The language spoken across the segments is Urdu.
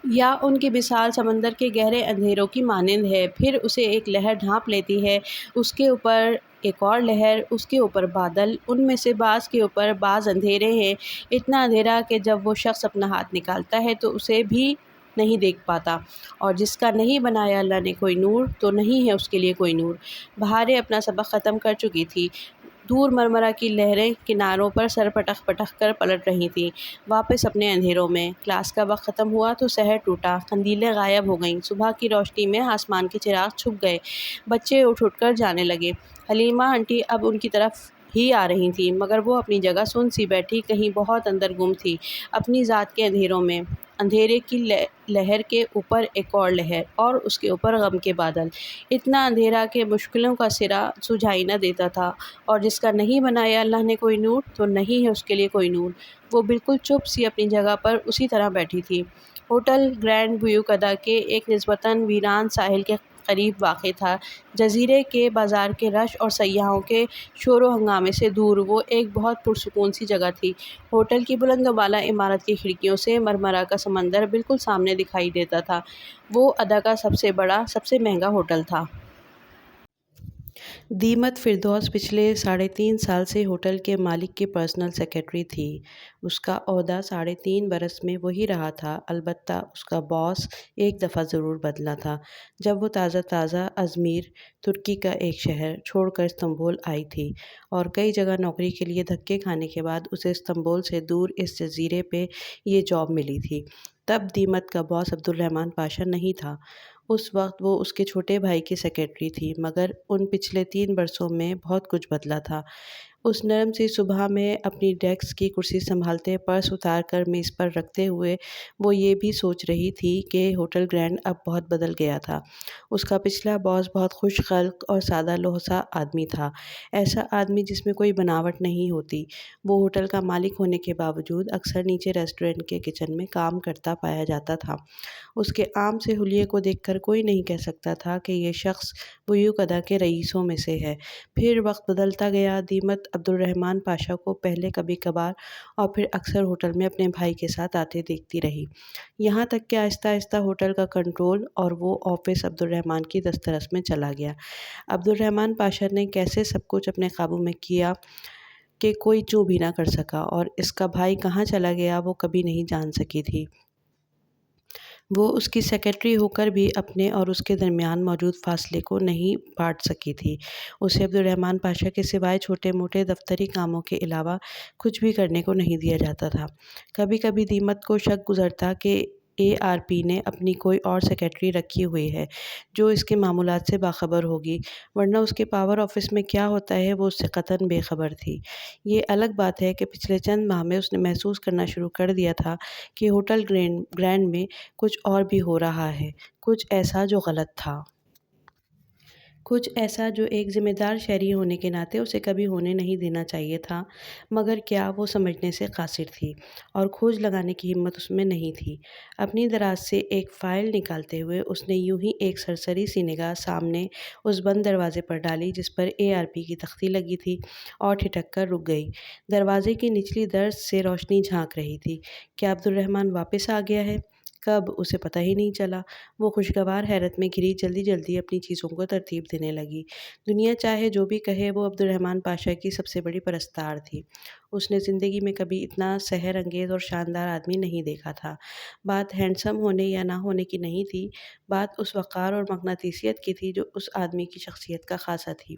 یا ان کی مثال سمندر کے گہرے اندھیروں کی مانند ہے، پھر اسے ایک لہر ڈھانپ لیتی ہے، اس کے اوپر ایک اور لہر، اس کے اوپر بادل، ان میں سے بعض کے اوپر بعض اندھیرے ہیں، اتنا اندھیرا کہ جب وہ شخص اپنا ہاتھ نکالتا ہے تو اسے بھی نہیں دیکھ پاتا، اور جس کا نہیں بنایا اللہ نے کوئی نور تو نہیں ہے اس کے لیے کوئی نور۔ بہاریں اپنا سبق ختم کر چکی تھی، دور مرمرہ کی لہریں کناروں پر سر پٹک پٹک کر پلٹ رہی تھیں، واپس اپنے اندھیروں میں۔ کلاس کا وقت ختم ہوا تو سحر ٹوٹا، قندیلیں غائب ہو گئیں، صبح کی روشنی میں آسمان کے چراغ چھپ گئے، بچے اٹھ اٹھ کر جانے لگے۔ حلیمہ آنٹی اب ان کی طرف ہی آ رہی تھیں، مگر وہ اپنی جگہ سن سی بیٹھی، کہیں بہت اندر گم تھی، اپنی ذات کے اندھیروں میں۔ اندھیرے کی لہر کے اوپر ایک اور لہر، اور اس کے اوپر غم کے بادل، اتنا اندھیرا کہ مشکلوں کا سرا سجھائی نہ دیتا تھا، اور جس کا نہیں بنایا اللہ نے کوئی نور تو نہیں ہے اس کے لیے کوئی نور۔ وہ بالکل چپ سی اپنی جگہ پر اسی طرح بیٹھی تھی۔ ہوٹل گرینڈ بیوکدا کے ایک نسبتاً ویران ساحل کے قریب واقع تھا، جزیرے کے بازار کے رش اور سیاحوں کے شور و ہنگامے سے دور۔ وہ ایک بہت پرسکون سی جگہ تھی۔ ہوٹل کی بلند و بالا عمارت کی کھڑکیوں سے مرمرہ کا سمندر بالکل سامنے دکھائی دیتا تھا۔ وہ ادا کا سب سے بڑا، سب سے مہنگا ہوٹل تھا۔ دیمت فردوس پچھلے 3.5 سال سے ہوٹل کے مالک کی پرسنل سیکرٹری تھی۔ اس کا عہدہ 3.5 برس میں وہی رہا تھا، البتہ اس کا باس ایک دفعہ ضرور بدلا تھا، جب وہ تازہ ازمیر، ترکی کا ایک شہر، چھوڑ کر استنبول آئی تھی، اور کئی جگہ نوکری کے لیے دھکے کھانے کے بعد اسے استنبول سے دور اس جزیرے پہ یہ جاب ملی تھی۔ تب دیمت کا باس عبدالرحمن پاشا نہیں تھا، اس وقت وہ اس کے چھوٹے بھائی کی سیکرٹری تھی، مگر ان پچھلے 3 برسوں میں بہت کچھ بدلا تھا۔ اس نرم سی صبح میں اپنی ڈیسک کی کرسی سنبھالتے، پرس اتار کر میز پر رکھتے ہوئے وہ یہ بھی سوچ رہی تھی کہ ہوٹل گرینڈ اب بہت بدل گیا تھا۔ اس کا پچھلا باس بہت خوش خلق اور سادہ لوحسا آدمی تھا، ایسا آدمی جس میں کوئی بناوٹ نہیں ہوتی۔ وہ ہوٹل کا مالک ہونے کے باوجود اکثر نیچے ریسٹورینٹ کے کچن میں کام کرتا پایا جاتا تھا۔ اس کے عام سے حلیے کو دیکھ کر کوئی نہیں کہہ سکتا تھا کہ یہ شخص بیوکدا کے رئیسوں میں سے ہے۔ پھر وقت بدلتا گیا۔ دیمت عبدالرحمن پاشا کو پہلے کبھی کبھار اور پھر اکثر ہوٹل میں اپنے بھائی کے ساتھ آتے دیکھتی رہی، یہاں تک کہ آہستہ آہستہ ہوٹل کا کنٹرول اور وہ آفس عبدالرحمن کی دسترس میں چلا گیا۔ عبدالرحمن پاشا نے کیسے سب کچھ اپنے قابو میں کیا کہ کوئی چوں بھی نہ کر سکا، اور اس کا بھائی کہاں چلا گیا وہ کبھی نہیں جان سکی تھی۔ وہ اس کی سیکرٹری ہو کر بھی اپنے اور اس کے درمیان موجود فاصلے کو نہیں پاٹ سکی تھی۔ اسے عبدالرحمن پاشا کے سوائے چھوٹے موٹے دفتری کاموں کے علاوہ کچھ بھی کرنے کو نہیں دیا جاتا تھا۔ کبھی کبھی دیمت کو شک گزرتا کہ ARP نے اپنی کوئی اور سیکرٹری رکھی ہوئی ہے جو اس کے معاملات سے باخبر ہوگی، ورنہ اس کے پاور آفس میں کیا ہوتا ہے وہ اس سے قطعاً بے خبر تھی۔ یہ الگ بات ہے کہ پچھلے چند ماہ میں اس نے محسوس کرنا شروع کر دیا تھا کہ ہوٹل گرینڈ میں کچھ اور بھی ہو رہا ہے، کچھ ایسا جو غلط تھا، کچھ ایسا جو ایک ذمہ دار شہری ہونے کے ناطے اسے کبھی ہونے نہیں دینا چاہیے تھا، مگر کیا وہ سمجھنے سے قاصر تھی، اور کھوج لگانے کی ہمت اس میں نہیں تھی۔ اپنی دراز سے ایک فائل نکالتے ہوئے اس نے یوں ہی ایک سرسری سی نگاہ سامنے اس بند دروازے پر ڈالی جس پر ARP کی تختی لگی تھی، اور ٹھٹک کر رک گئی۔ دروازے کی نچلی درز سے روشنی جھانک رہی تھی۔ کیا عبدالرحمن واپس آ گیا ہے؟ کب؟ اسے پتہ ہی نہیں چلا۔ وہ خوشگوار حیرت میں گھری جلدی جلدی اپنی چیزوں کو ترتیب دینے لگی۔ دنیا چاہے جو بھی کہے، وہ عبدالرحمن پاشا کی سب سے بڑی پرستار تھی۔ اس نے زندگی میں کبھی اتنا سحر انگیز اور شاندار آدمی نہیں دیکھا تھا۔ بات ہینڈسم ہونے یا نہ ہونے کی نہیں تھی، بات اس وقار اور مقناطیسیت کی تھی جو اس آدمی کی شخصیت کا خاصہ تھی۔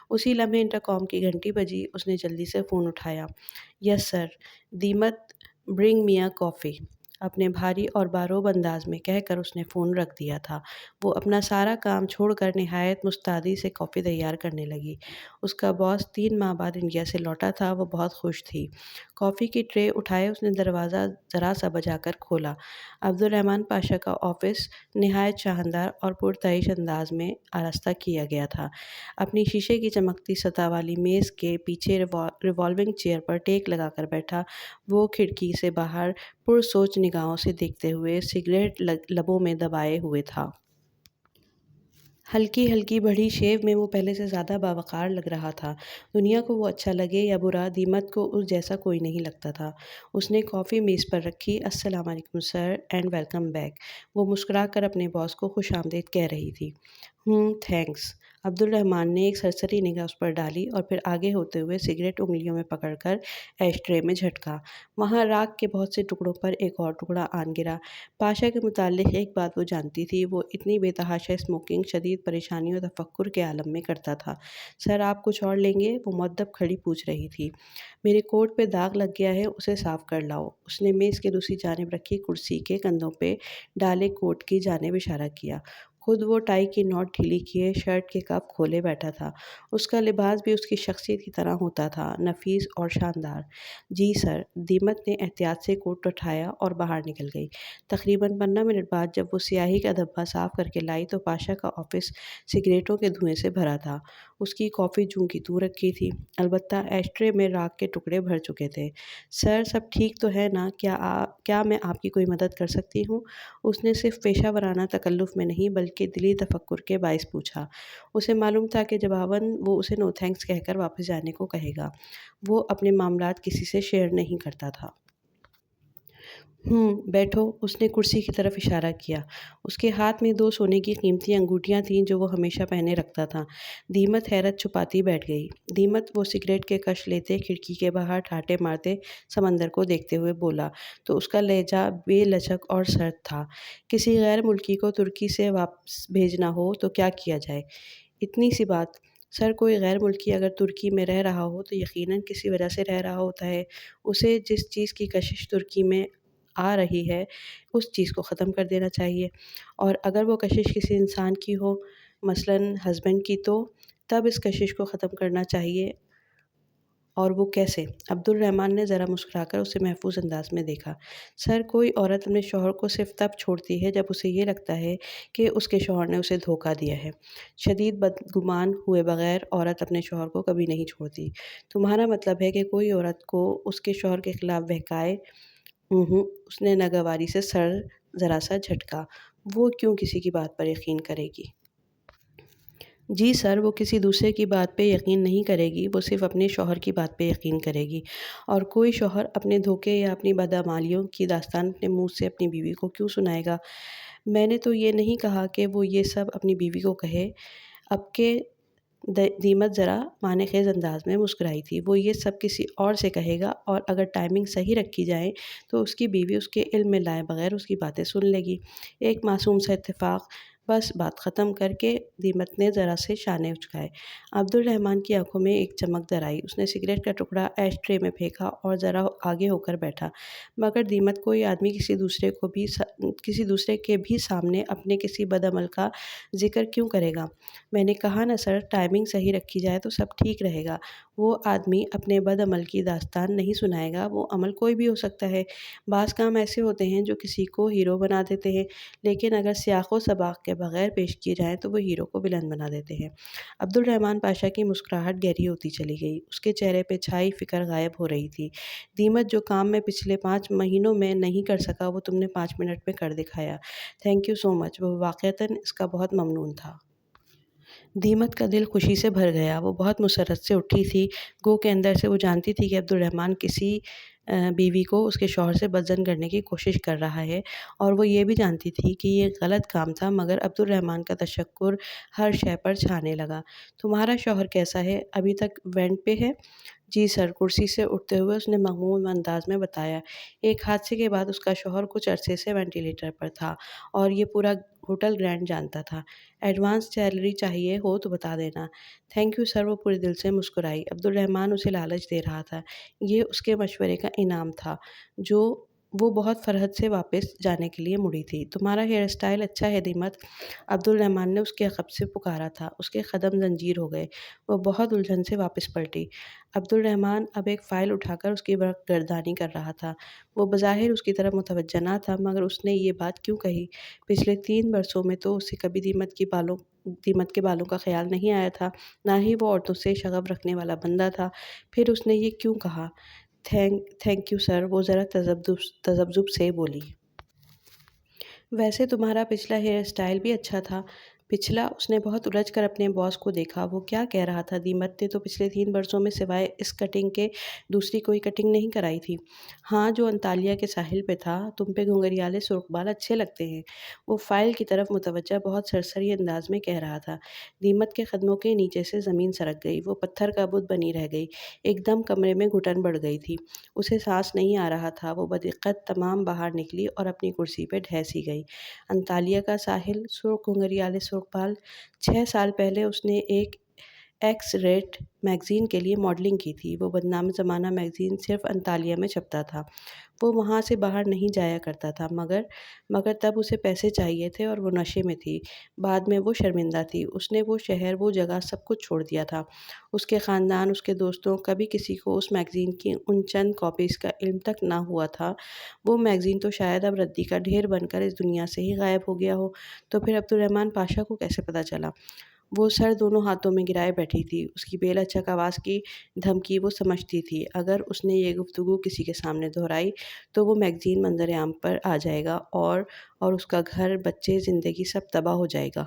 اسی لمحے انٹرکام کی گھنٹی بجی۔ اس نے جلدی سے فون اٹھایا۔ یس سر، دیمت، برنگ می اے کافی، اپنے بھاری اور باروب انداز میں کہہ کر اس نے فون رکھ دیا تھا۔ وہ اپنا سارا کام چھوڑ کر نہایت مستعدی سے کافی تیار کرنے لگی۔ اس کا باس 3 ماہ بعد انڈیا سے لوٹا تھا، وہ بہت خوش تھی۔ کافی کی ٹرے اٹھائے اس نے دروازہ ذرا سا بجا کر کھولا۔ عبدالرحمن پاشا کا آفس نہایت شاندار اور پرتعیش انداز میں آراستہ کیا گیا تھا۔ اپنی شیشے کی چمکتی سطح والی میز کے پیچھے ریوالونگ چیئر پر ٹیک لگا کر بیٹھا وہ کھڑکی سے باہر پرسوچ نگاہوں سے دیکھتے ہوئے سگریٹ لبوں میں دبائے ہوئے تھا۔ ہلکی ہلکی بڑھی شیو میں وہ پہلے سے زیادہ باوقار لگ رہا تھا۔ دنیا کو وہ اچھا لگے یا برا، دیمت کو اس جیسا کوئی نہیں لگتا تھا۔ اس نے کافی میز پر رکھی۔ السلام علیکم سر اینڈ ویلکم بیک۔ وہ مسکرا کر اپنے باس کو خوش آمدید کہہ رہی تھی۔ تھینکس۔ عبد الرحمن نے ایک سرسری نگاہ اس پر ڈالی اور پھر آگے ہوتے ہوئے سگریٹ انگلیوں میں پکڑ کر ایش ٹرے میں جھٹکا۔ وہاں راکھ کے بہت سے ٹکڑوں پر ایک اور ٹکڑا آن گرا۔ پاشا کے متعلق ایک بات وہ جانتی تھی، وہ اتنی بے تحاشا اسموکنگ شدید پریشانی اور تفکر کے عالم میں کرتا تھا۔ سر آپ کچھ اور لیں گے؟ وہ مؤدب کھڑی پوچھ رہی تھی۔ میرے کوٹ پہ داغ لگ گیا ہے، اسے صاف کر لاؤ۔ اس نے میز کے دوسری جانب رکھی کرسی کے کندھوں پہ ڈالے کوٹ کی جانب اشارہ کیا۔ خود وہ ٹائی کی نوٹ ڈھیلی کیے شرٹ کے کف کھولے بیٹھا تھا۔ اس کا لباس بھی اس کی شخصیت کی طرح ہوتا تھا، نفیس اور شاندار۔ جی سر۔ دیمت نے احتیاط سے کوٹ اٹھایا اور باہر نکل گئی۔ تقریباً 15 منٹ بعد جب وہ سیاہی کا دھبا صاف کر کے لائی تو پاشا کا آفس سگریٹوں کے دھوئیں سے بھرا تھا۔ اس کی کافی جوں کی توں رکھی تھی، البتہ ایش ٹرے میں راکھ کے ٹکڑے بھر چکے تھے۔ سر سب ٹھیک تو ہے نا؟ کیا میں آپ کی کوئی مدد کر سکتی ہوں؟ اس نے صرف پیشہ ورانہ تکلف میں نہیں بلکہ دلی تفکر کے باعث پوچھا۔ اسے معلوم تھا کہ جواباً وہ اسے نو تھینکس کہہ کر واپس جانے کو کہے گا۔ وہ اپنے معاملات کسی سے شیئر نہیں کرتا تھا۔ بیٹھو۔ اس نے کرسی کی طرف اشارہ کیا۔ اس کے ہاتھ میں 2 سونے کی قیمتی انگوٹھیاں تھیں جو وہ ہمیشہ پہنے رکھتا تھا۔ دیمت حیرت چھپاتی بیٹھ گئی۔ دیمت وہ سگریٹ کے کش لیتے کھڑکی کے باہر ٹھاٹے مارتے سمندر کو دیکھتے ہوئے بولا تو اس کا لہجہ بے لچک اور سرد تھا۔ کسی غیر ملکی کو ترکی سے واپس بھیجنا ہو تو کیا کیا جائے؟ اتنی سی بات۔ سر کوئی غیر ملکی اگر ترکی میں رہ رہا ہو تو یقیناً کسی وجہ سے رہ رہا ہوتا ہے۔ اسے جس چیز کی کشش ترکی میں آ رہی ہے اس چیز کو ختم کر دینا چاہیے، اور اگر وہ کشش کسی انسان کی ہو، مثلاً ہسبینڈ کی، تو تب اس کشش کو ختم کرنا چاہیے۔ اور وہ کیسے؟ عبد الرحمن نے ذرا مسکرا کر اسے محفوظ انداز میں دیکھا۔ سر کوئی عورت اپنے شوہر کو صرف تب چھوڑتی ہے جب اسے یہ لگتا ہے کہ اس کے شوہر نے اسے دھوکہ دیا ہے۔ شدید بدگمان ہوئے بغیر عورت اپنے شوہر کو کبھی نہیں چھوڑتی۔ تمہارا مطلب ہے کہ کوئی عورت کو اس کے شوہر کے خلاف بہکائے؟ اس نے ناگواری سے سر ذرا سا جھٹکا۔ وہ کیوں کسی کی بات پر یقین کرے گی؟ جی سر، وہ کسی دوسرے کی بات پہ یقین نہیں کرے گی، وہ صرف اپنے شوہر کی بات پہ یقین کرے گی۔ اور کوئی شوہر اپنے دھوکے یا اپنی بدعمالیوں کی داستان اپنے منہ سے اپنی بیوی کو کیوں سنائے گا؟ میں نے تو یہ نہیں کہا کہ وہ یہ سب اپنی بیوی کو کہے۔ اب کہ دیمت ذرا معنی خیز انداز میں مسکرائی تھی۔ وہ یہ سب کسی اور سے کہے گا، اور اگر ٹائمنگ صحیح رکھی جائے تو اس کی بیوی اس کے علم میں لائے بغیر اس کی باتیں سن لے گی۔ ایک معصوم سا اتفاق، بس بات ختم کر کے دیمت نے ذرا سے شانے اچکائے۔ عبد الرحمن کی آنکھوں میں ایک چمک در آئی۔ اس نے سگریٹ کا ٹکڑا ایش ٹرے میں پھینکا اور ذرا آگے ہو کر بیٹھا۔ مگر دیمت، کوئی آدمی کسی دوسرے کے بھی سامنے اپنے کسی بدعمل کا ذکر کیوں کرے گا؟ میں نے کہا نا سر، ٹائمنگ صحیح رکھی جائے تو سب ٹھیک رہے گا۔ وہ آدمی اپنے بدعمل کی داستان نہیں سنائے گا۔ وہ عمل کوئی بھی ہو سکتا ہے۔ بعض کام ایسے ہوتے ہیں جو کسی کو ہیرو بنا دیتے ہیں، لیکن اگر سیاق و سباق کے بغیر پیش کیے جائیں تو وہ ہیرو کو ولن بنا دیتے ہیں۔ عبد الرحمن پاشا کی مسکراہٹ گہری ہوتی چلی گئی۔ اس کے چہرے پہ چھائی فکر غائب ہو رہی تھی۔ دیمت، جو کام میں پچھلے 5 مہینوں میں نہیں کر سکا وہ تم نے 5 منٹ میں کر دکھایا۔ تھینک یو سو مچ۔ وہ واقعتاً اس کا بہت ممنون تھا۔ دیمت کا دل خوشی سے بھر گیا۔ وہ بہت مسرت سے اٹھی تھی، گو کہ اندر سے وہ جانتی تھی کہ عبد الرحمن کسی بیوی کو اس کے شوہر سے بدظن کرنے کی کوشش کر رہا ہے، اور وہ یہ بھی جانتی تھی کہ یہ غلط کام تھا، مگر عبد الرحمن کا تشکر ہر شے پر چھانے لگا۔ تمہارا شوہر کیسا ہے؟ ابھی تک وینٹ پہ ہے؟ جی سر، کرسی سے اٹھتے ہوئے اس نے مغموم انداز میں بتایا۔ ایک حادثے کے بعد اس کا شوہر کچھ عرصے سے وینٹیلیٹر پر تھا، اور یہ پورا ہوٹل گرینڈ جانتا تھا۔ ایڈوانس سیلری چاہیے ہو تو بتا دینا۔ Thank you sir. وہ پورے دل سے مسکرائی۔ عبد الرحمن اسے لالچ دے رہا تھا۔ یہ اس کے مشورے کا انعام تھا جو وہ بہت فرحت سے واپس جانے کے لیے مڑی تھی۔ تمہارا ہیئر اسٹائل اچھا ہے دیمت، عبد الرحمن نے اس کے عقب سے پکارا تھا۔ اس کے قدم زنجیر ہو گئے۔ وہ بہت الجھن سے واپس پلٹی۔ عبد الرحمن اب ایک فائل اٹھا کر اس کی گردانی کر رہا تھا۔ وہ بظاہر اس کی طرف متوجہ نہ تھا، مگر اس نے یہ بات کیوں کہی؟ پچھلے 3 برسوں میں تو اسے کبھی دیمت کے بالوں کا خیال نہیں آیا تھا، نہ ہی وہ عورتوں سے شغف رکھنے والا بندہ تھا۔ پھر اس نے یہ کیوں کہا؟ تھینک یو سر، وہ ذرا تذبذب سے بولی۔ ویسے تمہارا پچھلا ہیئر اسٹائل بھی اچھا تھا۔ پچھلا اس نے بہت الجھ کر اپنے باس کو دیکھا۔ وہ کیا کہہ رہا تھا؟ دیمت نے تو پچھلے 3 برسوں میں سوائے اس کٹنگ کے دوسری کوئی کٹنگ نہیں کرائی تھی۔ ہاں، جو انطالیہ کے ساحل پہ تھا۔ تم پہ گھنگھریالے سرخ بال اچھے لگتے ہیں، وہ فائل کی طرف متوجہ بہت سرسری انداز میں کہہ رہا تھا۔ دیمت کے قدموں کے نیچے سے زمین سرک گئی۔ وہ پتھر کا بت بنی رہ گئی۔ ایک دم کمرے میں گھٹن بڑھ گئی تھی۔ اسے سانس نہیں آ رہا تھا۔ وہ بدقت تمام باہر نکلی اور اپنی کرسی پہ ڈھیسی گئی۔ انطالیہ کا ساحل، سرخ گھنگھریالے سرخ بال۔ 6 سال پہلے اس نے ایک ایکس ریٹ میگزین کے لیے ماڈلنگ کی تھی۔ وہ بدنام زمانہ میگزین صرف انطالیہ میں چھپتا تھا۔ وہ وہاں سے باہر نہیں جایا کرتا تھا، مگر تب اسے پیسے چاہیے تھے اور وہ نشے میں تھی۔ بعد میں وہ شرمندہ تھی۔ اس نے وہ شہر، وہ جگہ، سب کچھ چھوڑ دیا تھا۔ اس کے خاندان، اس کے دوستوں، کبھی کسی کو اس میگزین کی ان چند کاپیز کا علم تک نہ ہوا تھا۔ وہ میگزین تو شاید اب ردی کا ڈھیر بن کر اس دنیا سے ہی غائب ہو گیا ہو، تو پھر عبدالرحمن پاشا کو کیسے پتہ چلا؟ وہ سر دونوں ہاتھوں میں گرائے بیٹھی تھی۔ اس کی بے لچک آواز کی دھمکی وہ سمجھتی تھی، اگر اس نے یہ گفتگو کسی کے سامنے دہرائی تو وہ میگزین منظر عام پر آ جائے گا اور اس کا گھر، بچے، زندگی سب تباہ ہو جائے گا۔